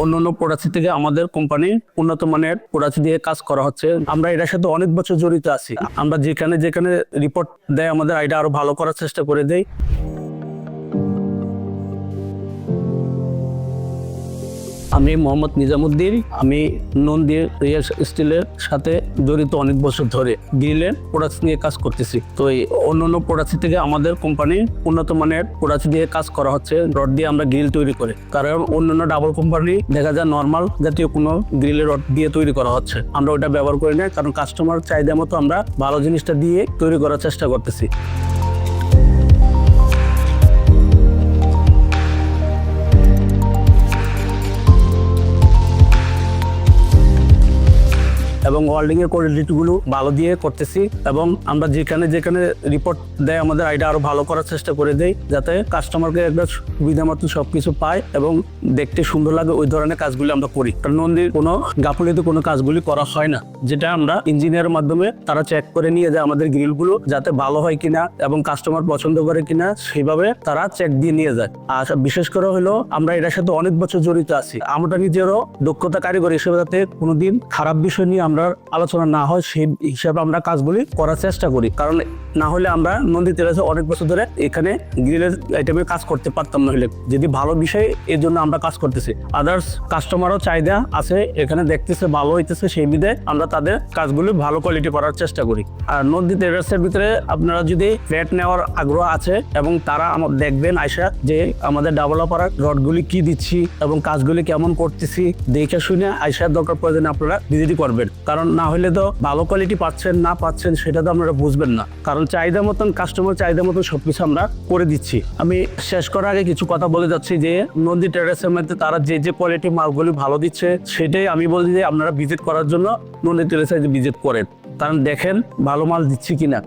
অন্যান্য প্রোডাক্ট থেকে আমাদের কোম্পানি উন্নত মানের প্রোডাক্ট দিয়ে কাজ করা হচ্ছে। আমরা এটার সাথে অনেক বছর জড়িত আছি। আমরা যেখানে যেখানে রিপোর্ট দেয় আমাদের আইডিয়া আরো ভালো করার চেষ্টা করে দেই। আমি মোহাম্মদ নিজামুদ্দিন। আমি নন্দী রিয়েল স্টিলের সাথে জড়িত অনেক বছর ধরে গ্রিলের প্রোডাক্ট নিয়ে কাজ করতেছি। তো এই অন্যান্য প্রোডাক্ট থেকে আমাদের কোম্পানি উন্নত মানের প্রোডাক্ট দিয়ে কাজ করা হচ্ছে। রড দিয়ে আমরা গ্রিল তৈরি করি, কারণ অন্যান্য ডাবল কোম্পানি দেখা যায় নর্মাল জাতীয় কোনো গ্রিলের রড দিয়ে তৈরি করা হচ্ছে। আমরা ওটা ব্যবহার করি না, কারণ কাস্টমার চাহিদা মতো আমরা ভালো জিনিসটা দিয়ে তৈরি করার চেষ্টা করতেছি। এবং ওয়েল্ডিং এর কোয়ালিটিগুলো ভালো দিয়ে করতেছি। এবং আমরা যেখানে যেখানে রিপোর্ট দেয় আমাদের আইডিয়া আরো ভালো করার চেষ্টা করে দেই, যাতে কাস্টমারকে একটা সুবিধা মতো সবকিছু পায় এবং দেখতে সুন্দর লাগে। ওই ধরনের কাজগুলি আমরা করি। কারণ নন্দীর কোনো গাফুলিতে কোনো কাজগুলি করা হয় না, যেটা আমরা ইঞ্জিনিয়ারের মাধ্যমে তারা চেক করে নিয়ে যায় আমাদের গ্রিলগুলো যাতে ভালো হয় কিনা এবং কাস্টমার পছন্দ করে কিনা, সেইভাবে তারা চেক দিয়ে নিয়ে যায়। আর বিশেষ করে হলো আমরা এটার সাথে অনেক বছর জড়িত আছি। আমরা নিজেরও দক্ষতা কারিগর হিসেবে যাতে কোনোদিন খারাপ বিষয় নিয়ে আমরা আলোচনা না হয় সেই হিসাবে আমরা কাজগুলি করার চেষ্টা করি। কারণ না হলে আমরা নন্দী টেরাসে অনেক বছর ধরে এখানে গ্রিলের আইটেমে কাজ করতে পারতাম না। হলে যদি ভালো বিষয়, এর জন্য আমরা কাজ করতেছি। আদার্স কাস্টমারও চাহিদা আছে, এখানে দেখতেছে ভালো হইতেছে, সেই বিধে আমরা তাদের কাজগুলি ভালো কোয়ালিটি করার চেষ্টা করি। আর নন্দী টেরাসের ভিতরে আপনারা যদি ফ্ল্যাট নেওয়ার আগ্রহ আছে এবং তারা দেখবেন আয়সা যে আমাদের ডেভেলপার রডগুলি কি দিচ্ছি এবং কাজগুলি কেমন করতেছি, দেখে শুনে আয়সার দরকার প্রয়োজনে আপনারা ভিজিট করবেন। কারণ না হলে তো ভালো কোয়ালিটি পাচ্ছেন না পাচ্ছেন সেটা তো আপনারা বুঝবেন না। কারণ চাহিদা মতন কাস্টমার চাহিদা মতন সবকিছু আমরা করে দিচ্ছি। আমি শেষ করার আগে কিছু কথা বলে যাচ্ছি যে নন্দী টেরাসের মধ্যে তারা যে যে কোয়ালিটি মালগুলি ভালো দিচ্ছে, সেটাই আমি বলি যে আপনারা ভিজিট করার জন্য নন্দী টেরাসে ভিজিট করেন। কারণ দেখেন ভালো মাল দিচ্ছি কিনা।